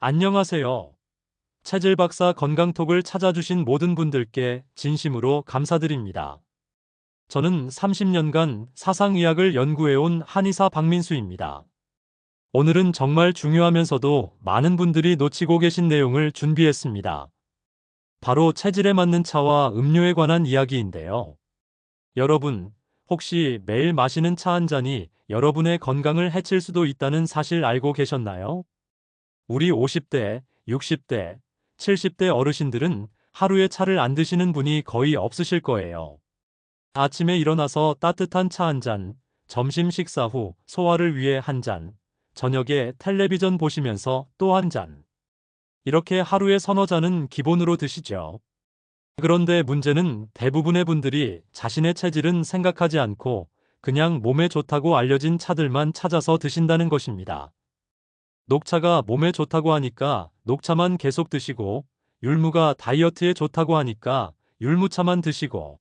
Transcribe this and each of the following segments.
안녕하세요. 체질 박사 건강톡을 찾아주신 모든 분들께 진심으로 감사드립니다. 저는 30년간 사상의학을 연구해온 한의사 박민수입니다. 오늘은 정말 중요하면서도 많은 분들이 놓치고 계신 내용을 준비했습니다. 바로 체질에 맞는 차와 음료에 관한 이야기인데요. 여러분, 혹시 매일 마시는 차 한 잔이 여러분의 건강을 해칠 수도 있다는 사실 알고 계셨나요? 우리 50대, 60대, 70대 어르신들은 하루에 차를 안 드시는 분이 거의 없으실 거예요. 아침에 일어나서 따뜻한 차 한 잔, 점심 식사 후 소화를 위해 한 잔, 저녁에 텔레비전 보시면서 또 한 잔. 이렇게 하루에 서너 잔은 기본으로 드시죠. 그런데 문제는 대부분의 분들이 자신의 체질은 생각하지 않고 그냥 몸에 좋다고 알려진 차들만 찾아서 드신다는 것입니다. 녹차가 몸에 좋다고 하니까 녹차만 계속 드시고, 율무가 다이어트에 좋다고 하니까 율무차만 드시고,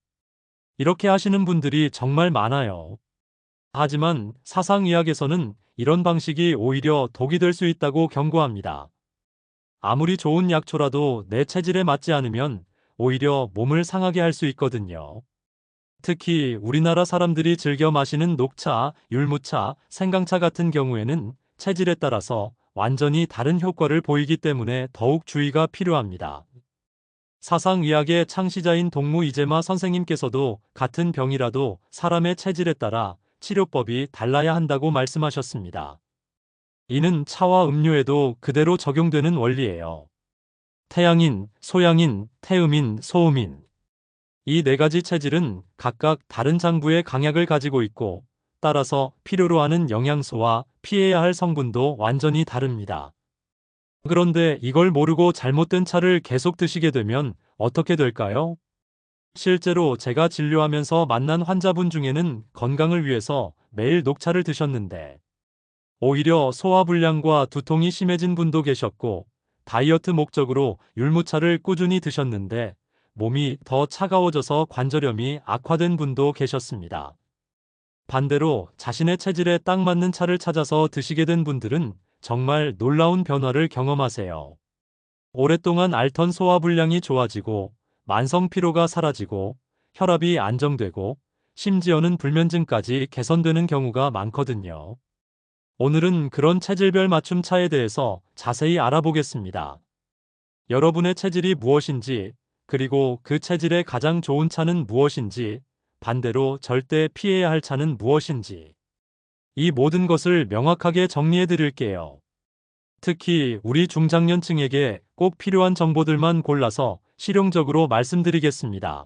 이렇게 하시는 분들이 정말 많아요. 하지만 사상의학에서는 이런 방식이 오히려 독이 될 수 있다고 경고합니다. 아무리 좋은 약초라도 내 체질에 맞지 않으면 오히려 몸을 상하게 할 수 있거든요. 특히 우리나라 사람들이 즐겨 마시는 녹차, 율무차, 생강차 같은 경우에는 체질에 따라서 완전히 다른 효과를 보이기 때문에 더욱 주의가 필요합니다. 사상의학의 창시자인 동무 이재마 선생님께서도 같은 병이라도 사람의 체질에 따라 치료법이 달라야 한다고 말씀하셨습니다. 이는 차와 음료에도 그대로 적용되는 원리예요. 태양인, 소양인, 태음인, 소음인. 이 네 가지 체질은 각각 다른 장부의 강약을 가지고 있고, 따라서 필요로 하는 영양소와 피해야 할 성분도 완전히 다릅니다. 그런데 이걸 모르고 잘못된 차를 계속 드시게 되면 어떻게 될까요? 실제로 제가 진료하면서 만난 환자분 중에는 건강을 위해서 매일 녹차를 드셨는데, 오히려 소화불량과 두통이 심해진 분도 계셨고, 다이어트 목적으로 율무차를 꾸준히 드셨는데, 몸이 더 차가워져서 관절염이 악화된 분도 계셨습니다. 반대로 자신의 체질에 딱 맞는 차를 찾아서 드시게 된 분들은 정말 놀라운 변화를 경험하세요. 오랫동안 앓던 소화불량이 좋아지고, 만성 피로가 사라지고, 혈압이 안정되고, 심지어는 불면증까지 개선되는 경우가 많거든요. 오늘은 그런 체질별 맞춤 차에 대해서 자세히 알아보겠습니다. 여러분의 체질이 무엇인지, 그리고 그 체질에 가장 좋은 차는 무엇인지, 반대로 절대 피해야 할 차는 무엇인지, 이 모든 것을 명확하게 정리해 드릴게요. 특히 우리 중장년층에게 꼭 필요한 정보들만 골라서 실용적으로 말씀드리겠습니다.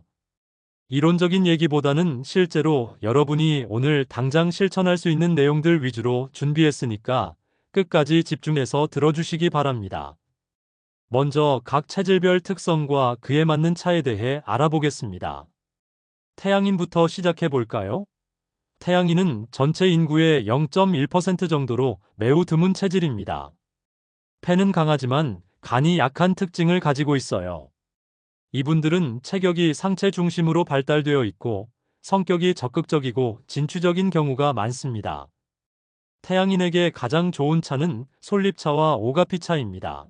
이론적인 얘기보다는 실제로 여러분이 오늘 당장 실천할 수 있는 내용들 위주로 준비했으니까 끝까지 집중해서 들어주시기 바랍니다. 먼저 각 체질별 특성과 그에 맞는 차에 대해 알아보겠습니다. 태양인부터 시작해 볼까요? 태양인은 전체 인구의 0.1% 정도로 매우 드문 체질입니다. 폐는 강하지만 간이 약한 특징을 가지고 있어요. 이분들은 체격이 상체 중심으로 발달되어 있고 성격이 적극적이고 진취적인 경우가 많습니다. 태양인에게 가장 좋은 차는 솔잎차와 오가피차입니다.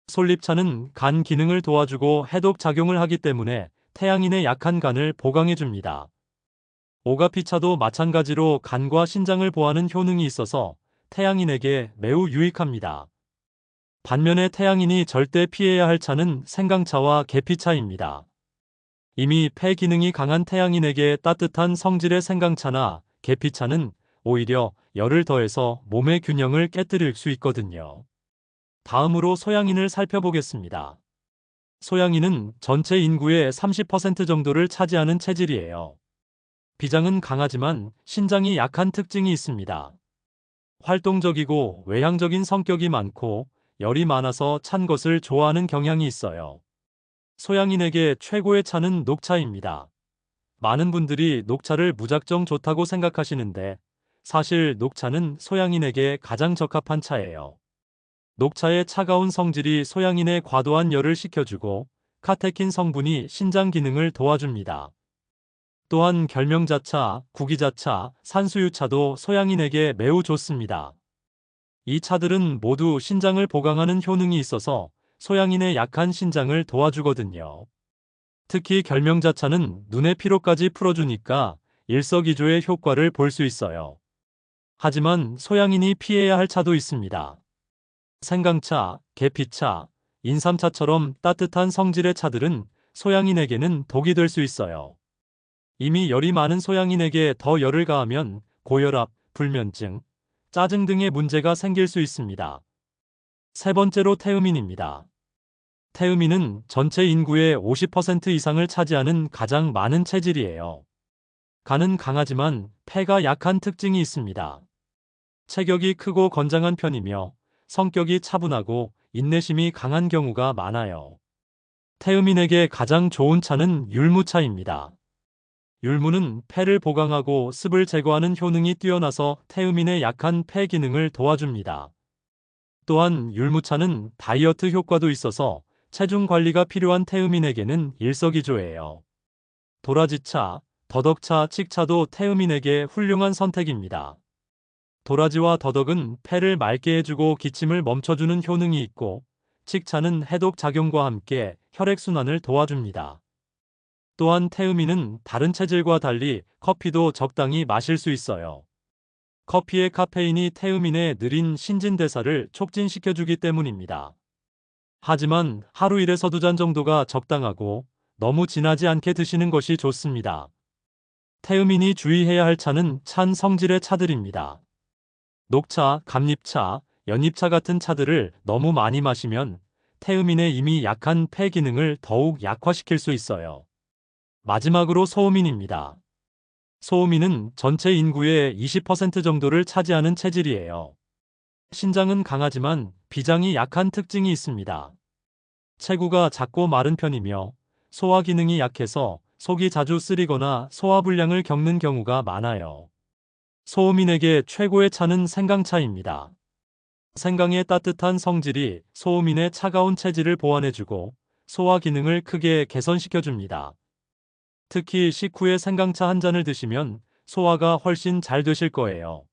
솔잎차는 간 기능을 도와주고 해독 작용을 하기 때문에 태양인의 약한 간을 보강해줍니다. 오가피차도 마찬가지로 간과 신장을 보하는 효능이 있어서 태양인에게 매우 유익합니다. 반면에 태양인이 절대 피해야 할 차는 생강차와 계피차입니다. 이미 폐 기능이 강한 태양인에게 따뜻한 성질의 생강차나 계피차는 오히려 열을 더해서 몸의 균형을 깨뜨릴 수 있거든요. 다음으로 소양인을 살펴보겠습니다. 소양인은 전체 인구의 30% 정도를 차지하는 체질이에요. 비장은 강하지만 신장이 약한 특징이 있습니다. 활동적이고 외향적인 성격이 많고 열이 많아서 찬 것을 좋아하는 경향이 있어요. 소양인에게 최고의 차는 녹차입니다. 많은 분들이 녹차를 무작정 좋다고 생각하시는데 사실 녹차는 소양인에게 가장 적합한 차예요. 녹차의 차가운 성질이 소양인의 과도한 열을 식혀주고 카테킨 성분이 신장 기능을 도와줍니다. 또한 결명자차, 구기자차, 산수유차도 소양인에게 매우 좋습니다. 이 차들은 모두 신장을 보강하는 효능이 있어서 소양인의 약한 신장을 도와주거든요. 특히 결명자차는 눈의 피로까지 풀어주니까 일석이조의 효과를 볼 수 있어요. 하지만 소양인이 피해야 할 차도 있습니다. 생강차, 계피차, 인삼차처럼 따뜻한 성질의 차들은 소양인에게는 독이 될 수 있어요. 이미 열이 많은 소양인에게 더 열을 가하면 고혈압, 불면증, 짜증 등의 문제가 생길 수 있습니다. 세 번째로 태음인입니다. 태음인은 전체 인구의 50% 이상을 차지하는 가장 많은 체질이에요. 간은 강하지만 폐가 약한 특징이 있습니다. 체격이 크고 건장한 편이며 성격이 차분하고 인내심이 강한 경우가 많아요. 태음인에게 가장 좋은 차는 율무차입니다. 율무는 폐를 보강하고 습을 제거하는 효능이 뛰어나서 태음인의 약한 폐 기능을 도와줍니다. 또한 율무차는 다이어트 효과도 있어서 체중 관리가 필요한 태음인에게는 일석이조예요. 도라지차, 더덕차, 칡차도 태음인에게 훌륭한 선택입니다. 도라지와 더덕은 폐를 맑게 해주고 기침을 멈춰주는 효능이 있고, 칡차는 해독 작용과 함께 혈액순환을 도와줍니다. 또한 태음인은 다른 체질과 달리 커피도 적당히 마실 수 있어요. 커피의 카페인이 태음인의 느린 신진대사를 촉진시켜주기 때문입니다. 하지만 하루 1에서 2잔 정도가 적당하고 너무 진하지 않게 드시는 것이 좋습니다. 태음인이 주의해야 할 차는 찬 성질의 차들입니다. 녹차, 감잎차, 연잎차 같은 차들을 너무 많이 마시면 태음인의 이미 약한 폐 기능을 더욱 약화시킬 수 있어요. 마지막으로 소음인입니다. 소음인은 전체 인구의 20% 정도를 차지하는 체질이에요. 신장은 강하지만 비장이 약한 특징이 있습니다. 체구가 작고 마른 편이며 소화 기능이 약해서 속이 자주 쓰리거나 소화불량을 겪는 경우가 많아요. 소음인에게 최고의 차는 생강차입니다. 생강의 따뜻한 성질이 소음인의 차가운 체질을 보완해주고 소화 기능을 크게 개선시켜줍니다. 특히 식후에 생강차 한 잔을 드시면 소화가 훨씬 잘 되실 거예요.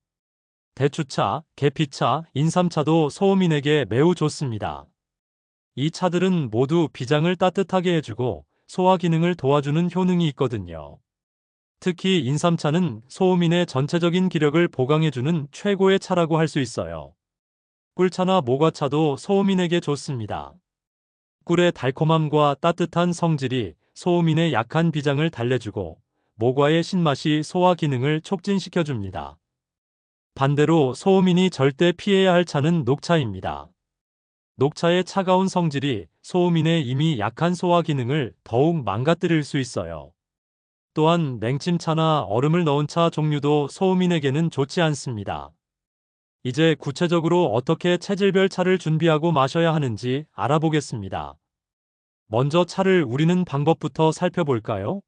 대추차, 계피차, 인삼차도 소음인에게 매우 좋습니다. 이 차들은 모두 비장을 따뜻하게 해주고 소화 기능을 도와주는 효능이 있거든요. 특히 인삼차는 소음인의 전체적인 기력을 보강해주는 최고의 차라고 할 수 있어요. 꿀차나 모과차도 소음인에게 좋습니다. 꿀의 달콤함과 따뜻한 성질이 소음인의 약한 비장을 달래주고 모과의 신맛이 소화 기능을 촉진시켜줍니다. 반대로 소음인이 절대 피해야 할 차는 녹차입니다. 녹차의 차가운 성질이 소음인의 이미 약한 소화 기능을 더욱 망가뜨릴 수 있어요. 또한 냉침차나 얼음을 넣은 차 종류도 소음인에게는 좋지 않습니다. 이제 구체적으로 어떻게 체질별 차를 준비하고 마셔야 하는지 알아보겠습니다. 먼저 차를 우리는 방법부터 살펴볼까요?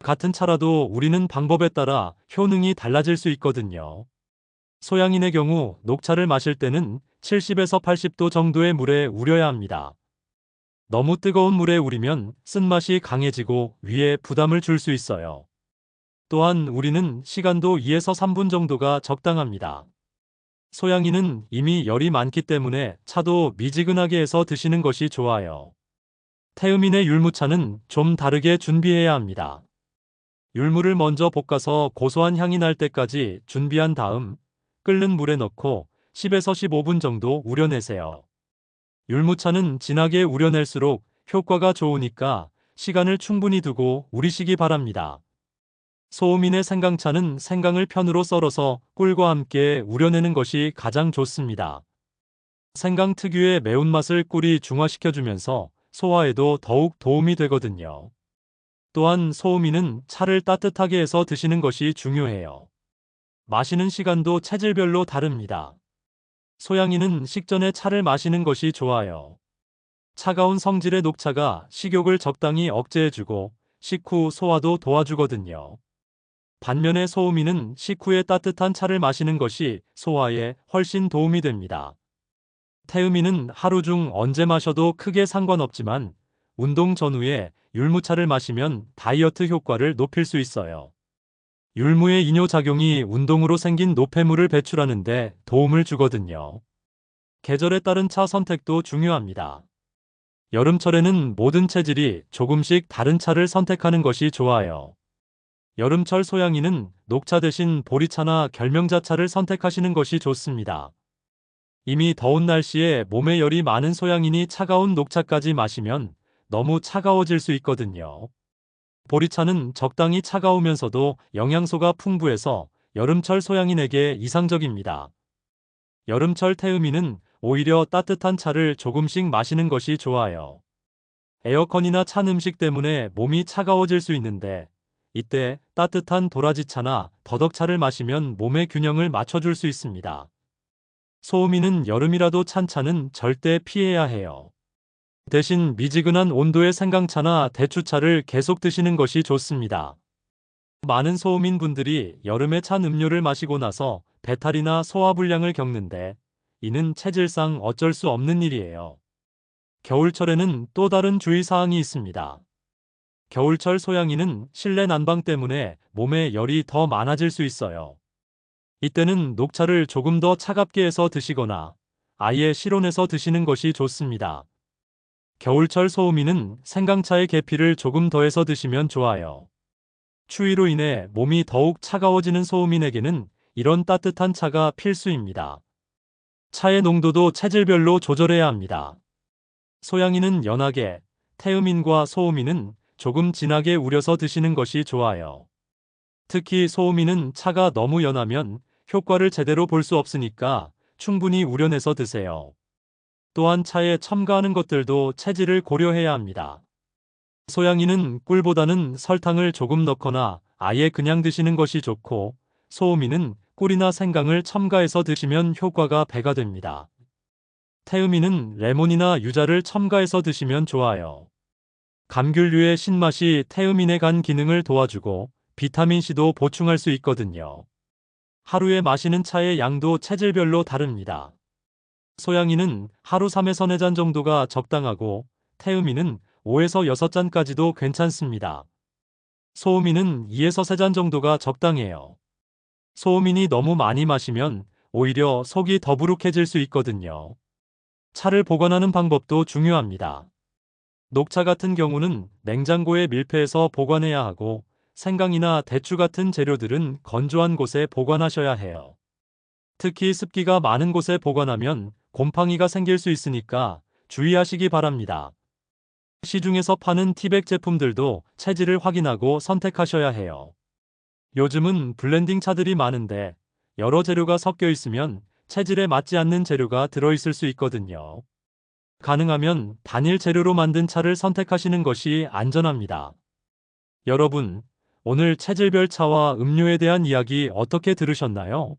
같은 차라도 우리는 방법에 따라 효능이 달라질 수 있거든요. 소양인의 경우 녹차를 마실 때는 70에서 80도 정도의 물에 우려야 합니다. 너무 뜨거운 물에 우리면 쓴맛이 강해지고 위에 부담을 줄 수 있어요. 또한 우리는 시간도 2에서 3분 정도가 적당합니다. 소양인은 이미 열이 많기 때문에 차도 미지근하게 해서 드시는 것이 좋아요. 태음인의 율무차는 좀 다르게 준비해야 합니다. 율무를 먼저 볶아서 고소한 향이 날 때까지 준비한 다음 끓는 물에 넣고 10에서 15분 정도 우려내세요. 율무차는 진하게 우려낼수록 효과가 좋으니까 시간을 충분히 두고 우리시기 바랍니다. 소음인의 생강차는 생강을 편으로 썰어서 꿀과 함께 우려내는 것이 가장 좋습니다. 생강 특유의 매운맛을 꿀이 중화시켜주면서 소화에도 더욱 도움이 되거든요. 또한 소음인은 차를 따뜻하게 해서 드시는 것이 중요해요. 마시는 시간도 체질별로 다릅니다. 소양인은 식전에 차를 마시는 것이 좋아요. 차가운 성질의 녹차가 식욕을 적당히 억제해주고 식후 소화도 도와주거든요. 반면에 소음인은 식후에 따뜻한 차를 마시는 것이 소화에 훨씬 도움이 됩니다. 태음인은 하루 중 언제 마셔도 크게 상관없지만 운동 전후에 율무차를 마시면 다이어트 효과를 높일 수 있어요. 율무의 이뇨작용이 운동으로 생긴 노폐물을 배출하는 데 도움을 주거든요. 계절에 따른 차 선택도 중요합니다. 여름철에는 모든 체질이 조금씩 다른 차를 선택하는 것이 좋아요. 여름철 소양인은 녹차 대신 보리차나 결명자차를 선택하시는 것이 좋습니다. 이미 더운 날씨에 몸에 열이 많은 소양인이 차가운 녹차까지 마시면 너무 차가워질 수 있거든요. 보리차는 적당히 차가우면서도 영양소가 풍부해서 여름철 소양인에게 이상적입니다. 여름철 태음인은 오히려 따뜻한 차를 조금씩 마시는 것이 좋아요. 에어컨이나 찬 음식 때문에 몸이 차가워질 수 있는데 이때 따뜻한 도라지차나 더덕차를 마시면 몸의 균형을 맞춰줄 수 있습니다. 소음인은 여름이라도 찬 차는 절대 피해야 해요. 대신 미지근한 온도의 생강차나 대추차를 계속 드시는 것이 좋습니다. 많은 소음인 분들이 여름에 찬 음료를 마시고 나서 배탈이나 소화불량을 겪는데 이는 체질상 어쩔 수 없는 일이에요. 겨울철에는 또 다른 주의사항이 있습니다. 겨울철 소양인은 실내 난방 때문에 몸에 열이 더 많아질 수 있어요. 이때는 녹차를 조금 더 차갑게 해서 드시거나 아예 실온에서 드시는 것이 좋습니다. 겨울철 소음인은 생강차의 계피를 조금 더해서 드시면 좋아요. 추위로 인해 몸이 더욱 차가워지는 소음인에게는 이런 따뜻한 차가 필수입니다. 차의 농도도 체질별로 조절해야 합니다. 소양인은 연하게, 태음인과 소음인은 조금 진하게 우려서 드시는 것이 좋아요. 특히 소음인은 차가 너무 연하면 효과를 제대로 볼 수 없으니까 충분히 우려내서 드세요. 또한 차에 첨가하는 것들도 체질을 고려해야 합니다. 소양인은 꿀보다는 설탕을 조금 넣거나 아예 그냥 드시는 것이 좋고, 소음인은 꿀이나 생강을 첨가해서 드시면 효과가 배가 됩니다. 태음인은 레몬이나 유자를 첨가해서 드시면 좋아요. 감귤류의 신맛이 태음인의 간 기능을 도와주고 비타민C도 보충할 수 있거든요. 하루에 마시는 차의 양도 체질별로 다릅니다. 소양인은 하루 3에서 4잔 정도가 적당하고 태음인은 5에서 6잔까지도 괜찮습니다. 소음인은 2에서 3잔 정도가 적당해요. 소음인이 너무 많이 마시면 오히려 속이 더부룩해질 수 있거든요. 차를 보관하는 방법도 중요합니다. 녹차 같은 경우는 냉장고에 밀폐해서 보관해야 하고 생강이나 대추 같은 재료들은 건조한 곳에 보관하셔야 해요. 특히 습기가 많은 곳에 보관하면 곰팡이가 생길 수 있으니까 주의하시기 바랍니다. 시중에서 파는 티백 제품들도 체질을 확인하고 선택하셔야 해요. 요즘은 블렌딩 차들이 많은데 여러 재료가 섞여 있으면 체질에 맞지 않는 재료가 들어있을 수 있거든요. 가능하면 단일 재료로 만든 차를 선택하시는 것이 안전합니다. 여러분, 오늘 체질별 차와 음료에 대한 이야기 어떻게 들으셨나요?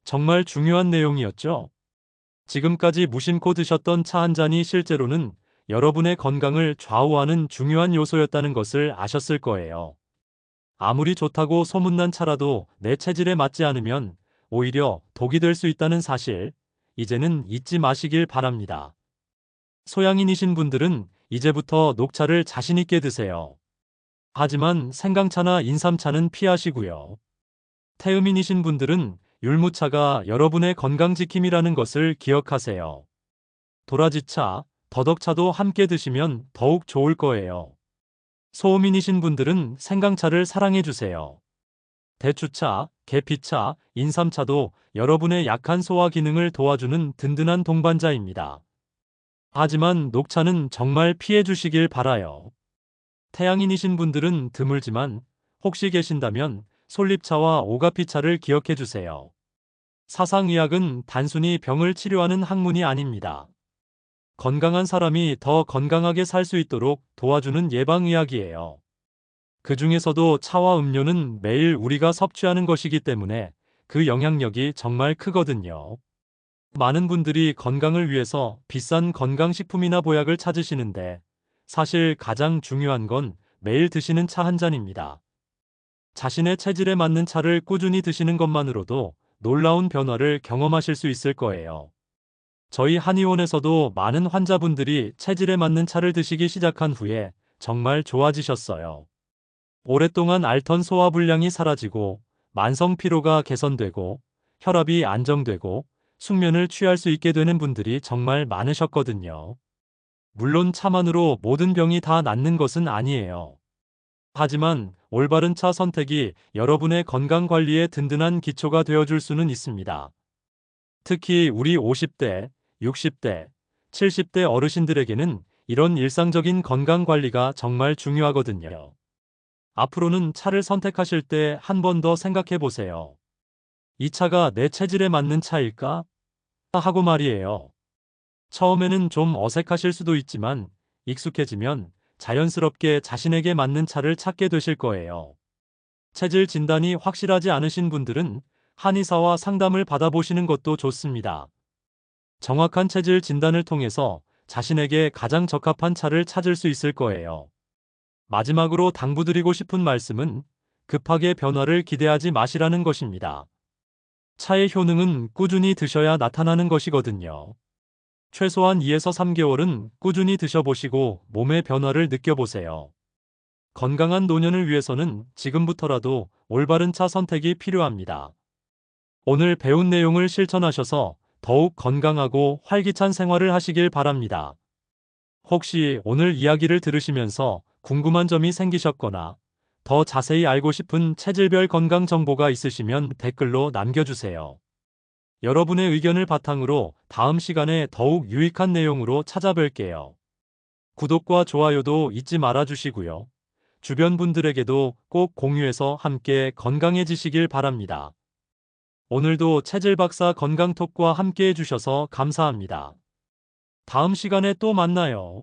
정말 중요한 내용이었죠? 지금까지 무심코 드셨던 차 한 잔이 실제로는 여러분의 건강을 좌우하는 중요한 요소였다는 것을 아셨을 거예요. 아무리 좋다고 소문난 차라도 내 체질에 맞지 않으면 오히려 독이 될 수 있다는 사실, 이제는 잊지 마시길 바랍니다. 소양인이신 분들은 이제부터 녹차를 자신있게 드세요. 하지만 생강차나 인삼차는 피하시고요. 태음인이신 분들은 율무차가 여러분의 건강지킴이라는 것을 기억하세요. 도라지차, 더덕차도 함께 드시면 더욱 좋을 거예요. 소음인이신 분들은 생강차를 사랑해주세요. 대추차, 계피차, 인삼차도 여러분의 약한 소화 기능을 도와주는 든든한 동반자입니다. 하지만 녹차는 정말 피해주시길 바라요. 태양인이신 분들은 드물지만 혹시 계신다면 솔잎차와 오가피차를 기억해주세요. 사상의학은 단순히 병을 치료하는 학문이 아닙니다. 건강한 사람이 더 건강하게 살 수 있도록 도와주는 예방의학이에요. 그 중에서도 차와 음료는 매일 우리가 섭취하는 것이기 때문에 그 영향력이 정말 크거든요. 많은 분들이 건강을 위해서 비싼 건강식품이나 보약을 찾으시는데 사실 가장 중요한 건 매일 드시는 차 한 잔입니다. 자신의 체질에 맞는 차를 꾸준히 드시는 것만으로도 놀라운 변화를 경험하실 수 있을 거예요. 저희 한의원에서도 많은 환자분들이 체질에 맞는 차를 드시기 시작한 후에 정말 좋아지셨어요. 오랫동안 앓던 소화불량이 사라지고 만성 피로가 개선되고 혈압이 안정되고 숙면을 취할 수 있게 되는 분들이 정말 많으셨거든요. 물론 차만으로 모든 병이 다 낫는 것은 아니에요. 하지만 올바른 차 선택이 여러분의 건강 관리에 든든한 기초가 되어줄 수는 있습니다. 특히 우리 50대, 60대, 70대 어르신들에게는 이런 일상적인 건강 관리가 정말 중요하거든요. 앞으로는 차를 선택하실 때 한 번 더 생각해 보세요. 이 차가 내 체질에 맞는 차일까? 하고 말이에요. 처음에는 좀 어색하실 수도 있지만 익숙해지면 자연스럽게 자신에게 맞는 차를 찾게 되실 거예요. 체질 진단이 확실하지 않으신 분들은 한의사와 상담을 받아보시는 것도 좋습니다. 정확한 체질 진단을 통해서 자신에게 가장 적합한 차를 찾을 수 있을 거예요. 마지막으로 당부드리고 싶은 말씀은 급하게 변화를 기대하지 마시라는 것입니다. 차의 효능은 꾸준히 드셔야 나타나는 것이거든요. 최소한 2에서 3개월은 꾸준히 드셔보시고 몸의 변화를 느껴보세요. 건강한 노년을 위해서는 지금부터라도 올바른 차 선택이 필요합니다. 오늘 배운 내용을 실천하셔서 더욱 건강하고 활기찬 생활을 하시길 바랍니다. 혹시 오늘 이야기를 들으시면서 궁금한 점이 생기셨거나 더 자세히 알고 싶은 체질별 건강 정보가 있으시면 댓글로 남겨주세요. 여러분의 의견을 바탕으로 다음 시간에 더욱 유익한 내용으로 찾아뵐게요. 구독과 좋아요도 잊지 말아주시고요. 주변 분들에게도 꼭 공유해서 함께 건강해지시길 바랍니다. 오늘도 체질박사 건강톡과 함께 해주셔서 감사합니다. 다음 시간에 또 만나요.